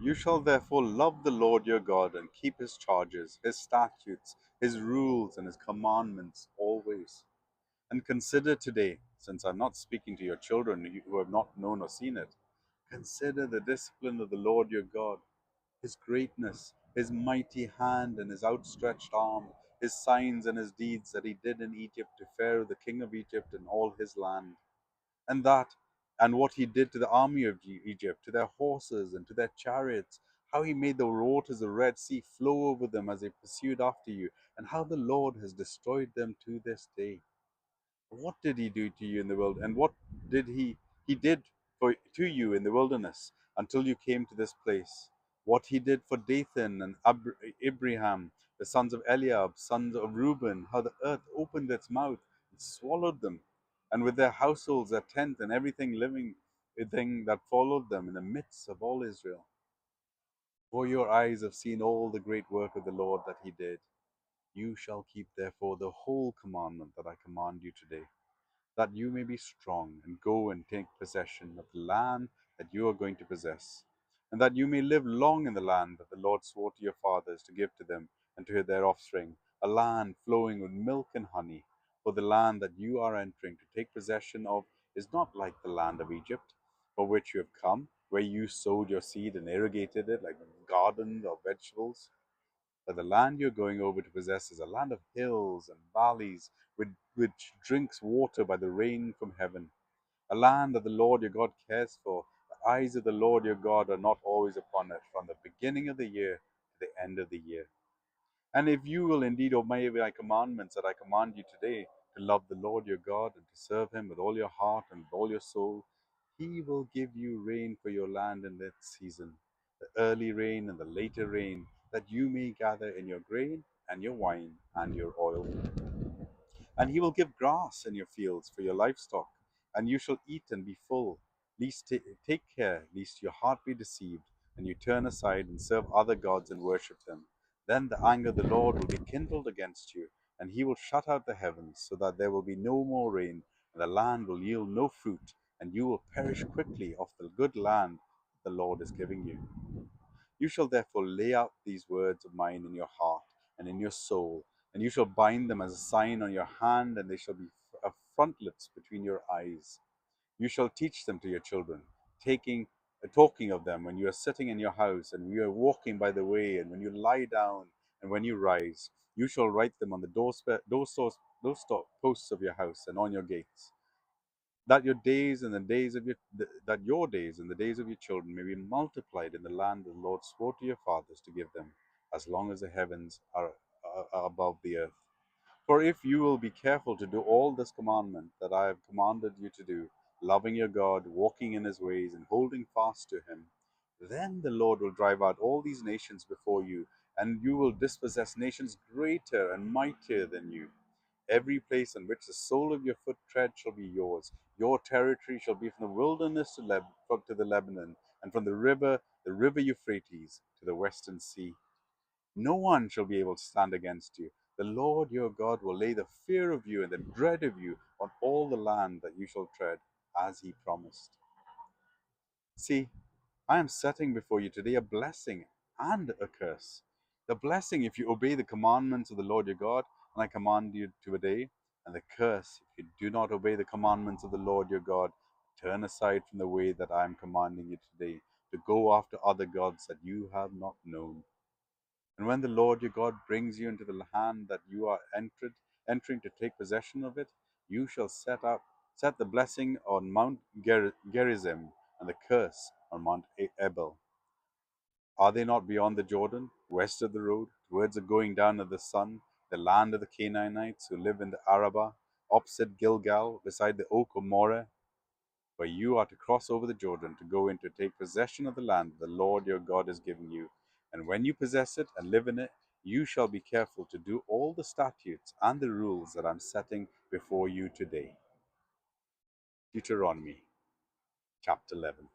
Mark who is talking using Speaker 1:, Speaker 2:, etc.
Speaker 1: You shall therefore love the Lord your God and keep his charges, his statutes, his rules, and his commandments always. And consider today, since I'm not speaking to your children who have not known or seen it, consider the discipline of the Lord your God, his greatness, his mighty hand and his outstretched arm, his signs and his deeds that he did in Egypt to Pharaoh the king of Egypt and all his land, and what he did to the army of Egypt, to their horses and to their chariots, how he made the waters of the Red Sea flow over them as they pursued after you, and how the Lord has destroyed them to this day. What did he do to you in the world, and what did he did for to you in the wilderness until you came to this place? What he did for Dathan and Abraham, the sons of Eliab, sons of Reuben, how the earth opened its mouth and swallowed them, and with their households, their tent, and everything living thing that followed them in the midst of all Israel. For your eyes have seen all the great work of the Lord that he did. You shall keep therefore the whole commandment that I command you today, that you may be strong and go and take possession of the land that you are going to possess, and that you may live long in the land that the Lord swore to your fathers to give to them and to their offspring, a land flowing with milk and honey. For the land that you are entering to take possession of is not like the land of Egypt, for which you have come, where you sowed your seed and irrigated it like gardens of vegetables. But the land you're going over to possess is a land of hills and valleys, which drinks water by the rain from heaven. A land that the Lord your God cares for. The eyes of the Lord your God are not always upon it, from the beginning of the year to the end of the year. And if you will indeed obey my commandments that I command you today, to love the Lord your God and to serve him with all your heart and with all your soul, he will give you rain for your land in its season, the early rain and the later rain, that you may gather in your grain and your wine and your oil. And he will give grass in your fields for your livestock, and you shall eat and be full. Lest take care, lest your heart be deceived, and you turn aside and serve other gods and worship them. Then the anger of the Lord will be kindled against you, and he will shut out the heavens, so that there will be no more rain, and the land will yield no fruit, and you will perish quickly off the good land the Lord is giving you. You shall therefore lay out these words of mine in your heart and in your soul, and you shall bind them as a sign on your hand, and they shall be frontlets between your eyes. You shall teach them to your children, talking of them when you are sitting in your house, and when you are walking by the way, and when you lie down, and when you rise. You shall write them on the door posts of your house and on your gates, that your days and the days of that your days and the days of your children may be multiplied in the land the Lord swore to your fathers to give them, as long as the heavens are above the earth. For if you will be careful to do all this commandment that I have commanded you to do, loving your God, walking in his ways, and holding fast to him, then the Lord will drive out all these nations before you, and you will dispossess nations greater and mightier than you. Every place on which the sole of your foot tread shall be yours. Your territory shall be from the wilderness to the Lebanon, and from the river Euphrates, to the western sea. No one shall be able to stand against you. The Lord your God will lay the fear of you and the dread of you on all the land that you shall tread, as he promised. See, I am setting before you today a blessing and a curse. The blessing if you obey the commandments of the Lord your God, and I command you today, and the curse if you do not obey the commandments of the Lord your God, turn aside from the way that I am commanding you today, to go after other gods that you have not known. And when the Lord your God brings you into the land that you are entering to take possession of it, you shall set the blessing on Mount Gerizim and the curse on Mount Ebal. Are they not beyond the Jordan, west of the road, towards the going down of the sun, the land of the Canaanites who live in the Arabah, opposite Gilgal, beside the oak of Moreh? For you are to cross over the Jordan to go in to take possession of the land the Lord your God is giving you. And when you possess it and live in it, you shall be careful to do all the statutes and the rules that I'm setting before you today. Deuteronomy chapter 11.